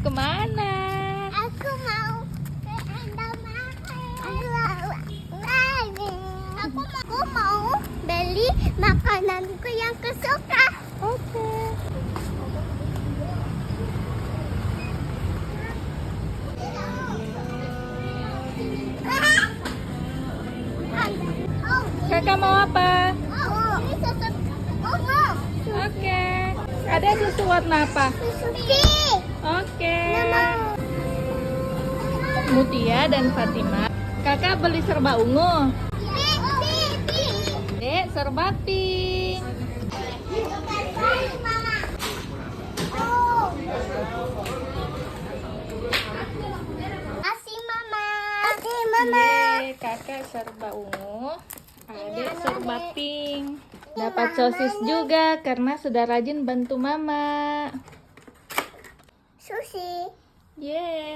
kemana? Aku mau ke Indomaret. Aku mau beli makananku yang kesuka. Oke. Kakak mau apa? Ini susu ungu. Oke. Ada susu warna apa? Susu pink. Oke. Nama. Mutia dan Fatima. Kakak beli serba ungu. Pink. Dek, serba pink. Kasih mama. Kasih mama. Yeay, kakak serba ungu. Adik serba pink. Dapat sosis juga karena sudah rajin bantu mama. Sushi. Yeay.